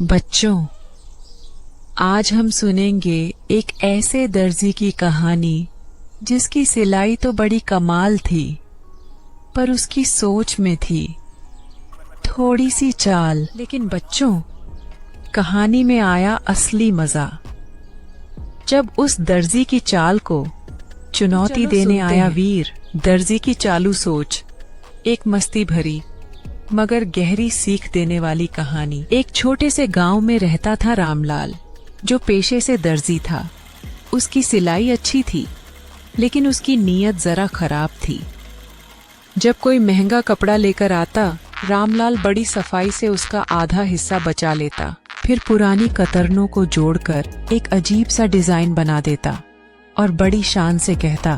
बच्चों, आज हम सुनेंगे एक ऐसे दर्जी की कहानी जिसकी सिलाई तो बड़ी कमाल थी, पर उसकी सोच में थी थोड़ी सी चाल। लेकिन बच्चों, कहानी में आया असली मजा जब उस दर्जी की चाल को चुनौती देने आया वीर। दर्जी की चालू सोच, एक मस्ती भरी मगर गहरी सीख देने वाली कहानी। एक छोटे से गांव में रहता था रामलाल, जो पेशे से दर्जी था। उसकी सिलाई अच्छी थी, लेकिन उसकी नीयत जरा खराब थी। जब कोई महंगा कपड़ा लेकर आता, रामलाल बड़ी सफाई से उसका आधा हिस्सा बचा लेता, फिर पुरानी कतरनों को जोड़कर एक अजीब सा डिजाइन बना देता और बड़ी शान से कहता,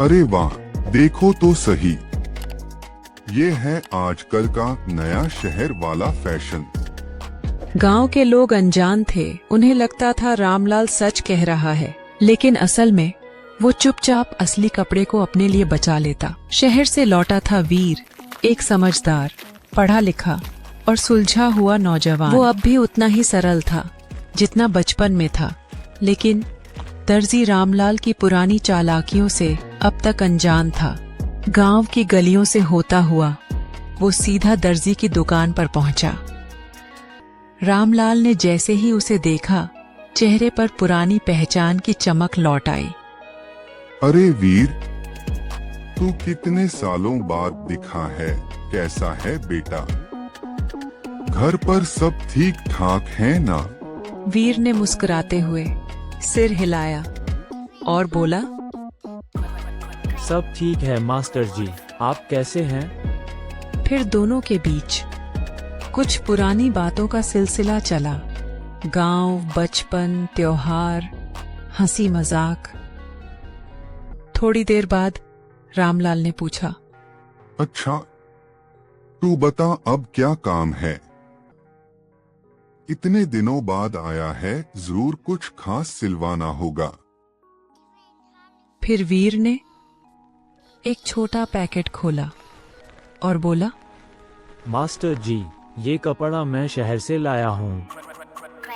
अरे वाह, देखो तो सही, ये है आजकल का नया शहर वाला फैशन। गांव के लोग अनजान थे। उन्हें लगता था रामलाल सच कह रहा है, लेकिन असल में वो चुपचाप असली कपड़े को अपने लिए बचा लेता। शहर से लौटा था वीर, एक समझदार, पढ़ा लिखा और सुलझा हुआ नौजवान। वो अब भी उतना ही सरल था जितना बचपन में था, लेकिन दर्जी रामलाल की पुरानी चालाकियों से अब तक अनजान था। गांव की गलियों से होता हुआ वो सीधा दर्जी की दुकान पर पहुंचा। रामलाल ने जैसे ही उसे देखा, चेहरे पर पुरानी पहचान की चमक लौट आई। अरे वीर, तू कितने सालों बाद दिखा है, कैसा है बेटा? घर पर सब ठीक ठाक है ना? वीर ने मुस्कुराते हुए सिर हिलाया और बोला, सब ठीक है मास्टर जी, आप कैसे हैं? फिर दोनों के बीच कुछ पुरानी बातों का सिलसिला चला। गांव, बचपन, त्योहार, हंसी मजाक। थोड़ी देर बाद रामलाल ने पूछा, अच्छा, तू बता अब क्या काम है? इतने दिनों बाद आया है, जरूर कुछ खास सिलवाना होगा। फिर वीर ने एक छोटा पैकेट खोला और बोला, मास्टर जी, ये कपड़ा मैं शहर से लाया हूँ।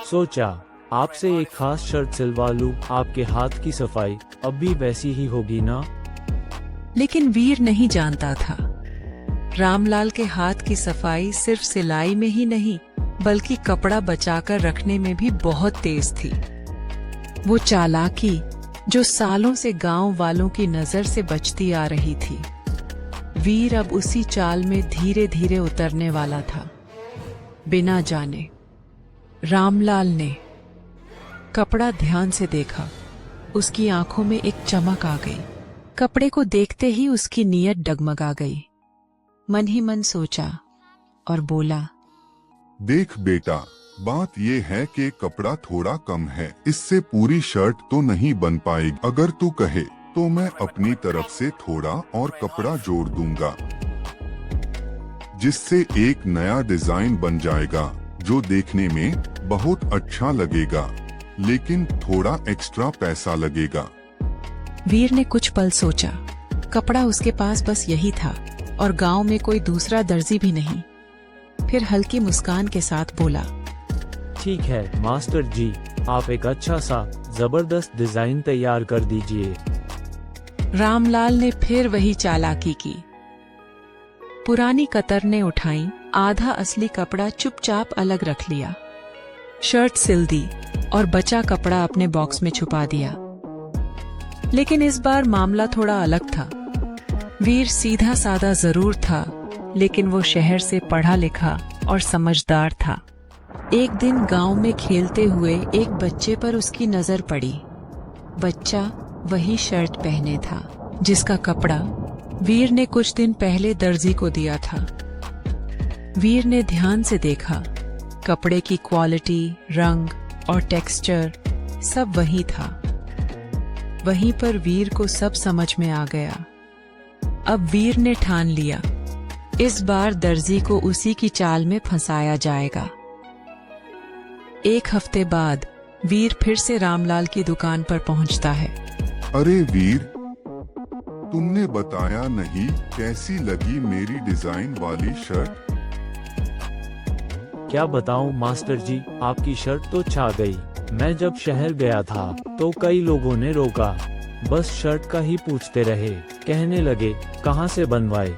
सोचा आपसे एक खास शर्ट सिलवा लूं। आपके हाथ की सफाई अब भी वैसी ही होगी ना? लेकिन वीर नहीं जानता था, रामलाल के हाथ की सफाई सिर्फ सिलाई में ही नहीं, बल्कि कपड़ा बचाकर रखने में भी बहुत तेज थी। वो चालाकी जो सालों से गांव वालों की नजर से बचती आ रही थी, वीर अब उसी चाल में धीरे धीरे उतरने वाला था। बिना जाने रामलाल ने कपड़ा ध्यान से देखा। उसकी आंखों में एक चमक आ गई। कपड़े को देखते ही उसकी नीयत डगमगा गई। मन ही मन सोचा और बोला, देख बेटा, बात ये है कि कपड़ा थोड़ा कम है, इससे पूरी शर्ट तो नहीं बन पाएगी। अगर तू कहे तो मैं अपनी तरफ से थोड़ा और कपड़ा जोड़ दूंगा, जिससे एक नया डिजाइन बन जाएगा जो देखने में बहुत अच्छा लगेगा, लेकिन थोड़ा एक्स्ट्रा पैसा लगेगा। वीर ने कुछ पल सोचा। कपड़ा उसके पास बस यही था और गांव में कोई दूसरा दर्जी भी नहीं। फिर हल्की मुस्कान के साथ बोला, ठीक है मास्टर जी, आप एक अच्छा सा जबरदस्त डिजाइन तैयार कर दीजिए। रामलाल ने फिर वही चालाकी की। पुरानी कतरने उठाई, आधा असली कपड़ा चुपचाप अलग रख लिया, शर्ट सिल दी और बचा कपड़ा अपने बॉक्स में छुपा दिया। लेकिन इस बार मामला थोड़ा अलग था। वीर सीधा साधा जरूर था, लेकिन वो शहर से पढ़ा लिखा और समझदार था। एक दिन गांव में खेलते हुए एक बच्चे पर उसकी नजर पड़ी। बच्चा वही शर्ट पहने था जिसका कपड़ा वीर ने कुछ दिन पहले दर्जी को दिया था। वीर ने ध्यान से देखा। कपड़े की क्वालिटी, रंग और टेक्सचर सब वही था। वहीं पर वीर को सब समझ में आ गया। अब वीर ने ठान लिया, इस बार दर्जी को उसी की चाल में फंसाया जाएगा। एक हफ्ते बाद वीर फिर से रामलाल की दुकान पर पहुंचता है। अरे वीर, तुमने बताया नहीं कैसी लगी मेरी डिजाइन वाली शर्ट? क्या बताऊं मास्टर जी, आपकी शर्ट तो छा गई। मैं जब शहर गया था तो कई लोगों ने रोका, बस शर्ट का ही पूछते रहे, कहने लगे कहाँ से बनवाए।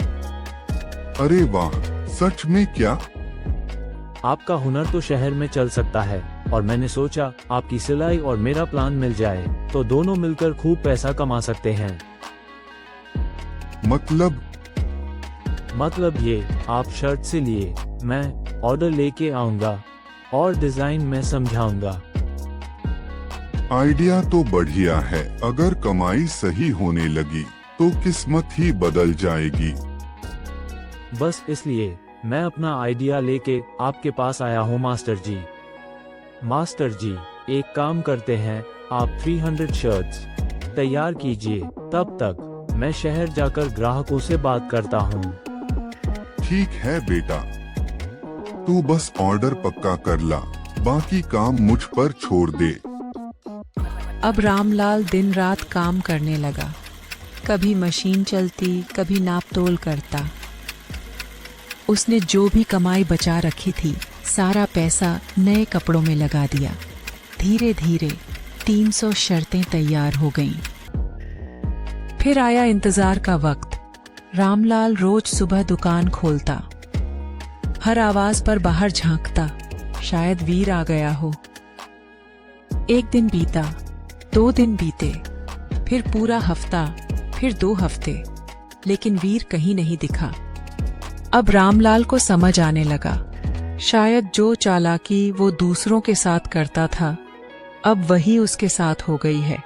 अरे वाह, सच में क्या? आपका हुनर तो शहर में चल सकता है और मैंने सोचा आपकी सिलाई और मेरा प्लान मिल जाए तो दोनों मिलकर खूब पैसा कमा सकते हैं। मतलब ये, आप शर्ट सिलिए, मैं ऑर्डर लेके आऊंगा और डिजाइन मैं समझाऊंगा। आइडिया तो बढ़िया है। अगर कमाई सही होने लगी तो किस्मत ही बदल जाएगी। बस इसलिए मैं अपना आइडिया लेके आपके पास आया हूँ मास्टर जी। मास्टर जी, एक काम करते हैं, आप 300 शर्ट्स तैयार कीजिए, तब तक मैं शहर जाकर ग्राहकों से बात करता हूँ। ठीक है बेटा, तू बस ऑर्डर पक्का कर ला, बाकी काम मुझ पर छोड़ दे। अब रामलाल दिन रात काम करने लगा। कभी मशीन चलती, कभी नापतोल करता। उसने जो भी कमाई बचा रखी थी, सारा पैसा नए कपड़ों में लगा दिया। धीरे धीरे 300 शर्टें तैयार हो गईं। फिर आया इंतजार का वक्त। रामलाल रोज सुबह दुकान खोलता, हर आवाज पर बाहर झांकता, शायद वीर आ गया हो। एक दिन बीता, 2 दिन बीते, फिर पूरा हफ्ता, फिर 2 हफ्ते, लेकिन वीर कहीं नहीं दिखा। अब रामलाल को समझ आने लगा, शायद जो चालाकी वो दूसरों के साथ करता था, अब वही उसके साथ हो गई है।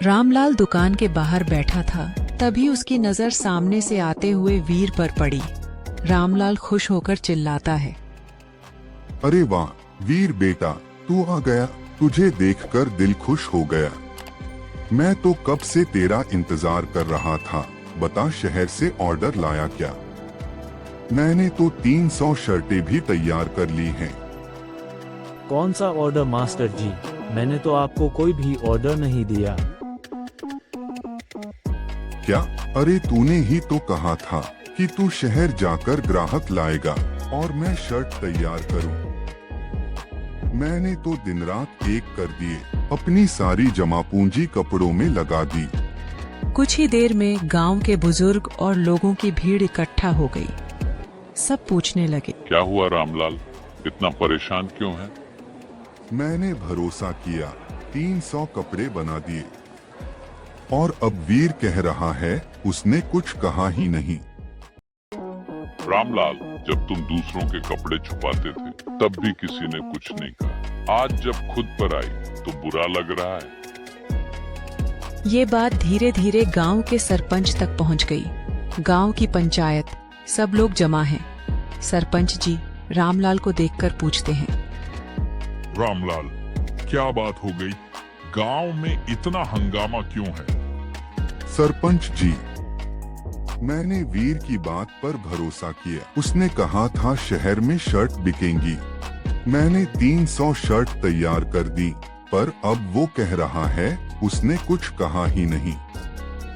रामलाल दुकान के बाहर बैठा था, तभी उसकी नजर सामने से आते हुए वीर पर पड़ी। रामलाल खुश होकर चिल्लाता है, अरे वाह वीर बेटा, तू आ गया। तुझे देखकर दिल खुश हो गया। मैं तो कब से तेरा इंतजार कर रहा था। बता, शहर से ऑर्डर लाया क्या? मैंने तो 300 शर्टें भी तैयार कर ली हैं। कौन सा ऑर्डर मास्टर जी? मैंने तो आपको कोई भी ऑर्डर नहीं दिया। क्या? अरे तूने ही तो कहा था कि तू शहर जाकर ग्राहक लाएगा और मैं शर्ट तैयार करूं। मैंने तो दिन रात एक कर दिए, अपनी सारी जमा पूंजी कपड़ों में लगा दी। कुछ ही देर में गांव के बुजुर्ग और लोगों की भीड़ इकट्ठा हो गई। सब पूछने लगे, क्या हुआ रामलाल, इतना परेशान क्यों है? मैंने भरोसा किया, 300 कपड़े बना दिए और अब वीर कह रहा है उसने कुछ कहा ही नहीं। रामलाल, जब तुम दूसरों के कपड़े छुपाते थे तब भी किसी ने कुछ नहीं कहा। आज जब खुद पर आई तो बुरा लग रहा है। ये बात धीरे धीरे गांव के सरपंच तक पहुंच गई। गांव की पंचायत, सब लोग जमा हैं। सरपंच जी रामलाल को देखकर पूछते हैं, रामलाल, क्या बात हो गई? गांव में इतना हंगामा क्यों है? सरपंच जी, मैंने वीर की बात पर भरोसा किया। उसने कहा था शहर में शर्ट बिकेंगी। मैंने 300 शर्ट तैयार कर दी, पर अब वो कह रहा है उसने कुछ कहा ही नहीं।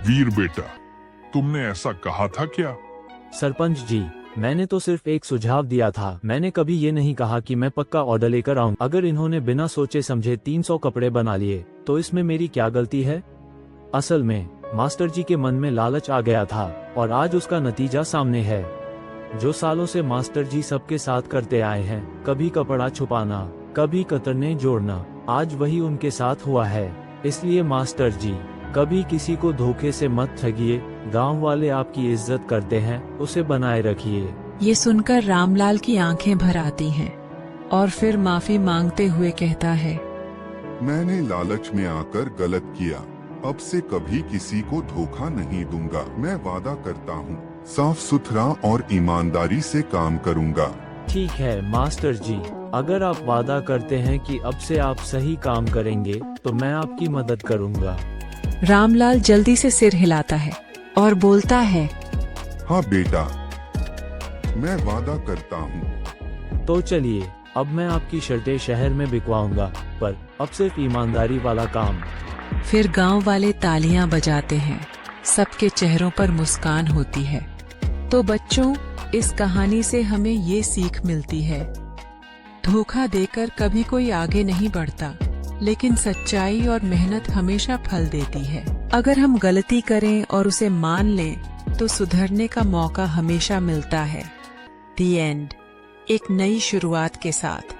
वीर बेटा, तुमने ऐसा कहा था क्या? सरपंच जी, मैंने तो सिर्फ एक सुझाव दिया था। मैंने कभी ये नहीं कहा कि मैं पक्का ऑर्डर लेकर आऊं। अगर इन्होंने बिना सोचे समझे 300 कपड़े बना लिए तो इसमें मेरी क्या गलती है? असल में मास्टर जी के मन में लालच आ गया था और आज उसका नतीजा सामने है। जो सालों से मास्टर जी सबके साथ करते आए हैं, कभी कपड़ा छुपाना, कभी कतरने जोड़ना, आज वही उनके साथ हुआ है। इसलिए मास्टर जी, कभी किसी को धोखे से मत ठगिए। गांव वाले आपकी इज्जत करते हैं, उसे बनाए रखिए। ये सुनकर रामलाल की आंखें भर आती हैं और फिर माफी मांगते हुए कहता है, मैंने लालच में आकर गलत किया। अब से कभी किसी को धोखा नहीं दूंगा। मैं वादा करता हूँ साफ सुथरा और ईमानदारी से काम करूँगा। ठीक है मास्टर जी, अगर आप वादा करते हैं कि अब से आप सही काम करेंगे तो मैं आपकी मदद करूँगा। रामलाल जल्दी से सिर हिलाता है और बोलता है, हाँ बेटा, मैं वादा करता हूँ। तो चलिए, अब मैं आपकी शर्टें शहर में बिकवाऊंगा, पर अब सिर्फ ईमानदारी वाला काम। फिर गांव वाले तालियां बजाते हैं। सबके चेहरों पर मुस्कान होती है। तो बच्चों, इस कहानी से हमें ये सीख मिलती है धोखा देकर कभी कोई आगे नहीं बढ़ता, लेकिन सच्चाई और मेहनत हमेशा फल देती है। अगर हम गलती करें और उसे मान लें तो सुधरने का मौका हमेशा मिलता है। दी एंड। एक नई शुरुआत के साथ।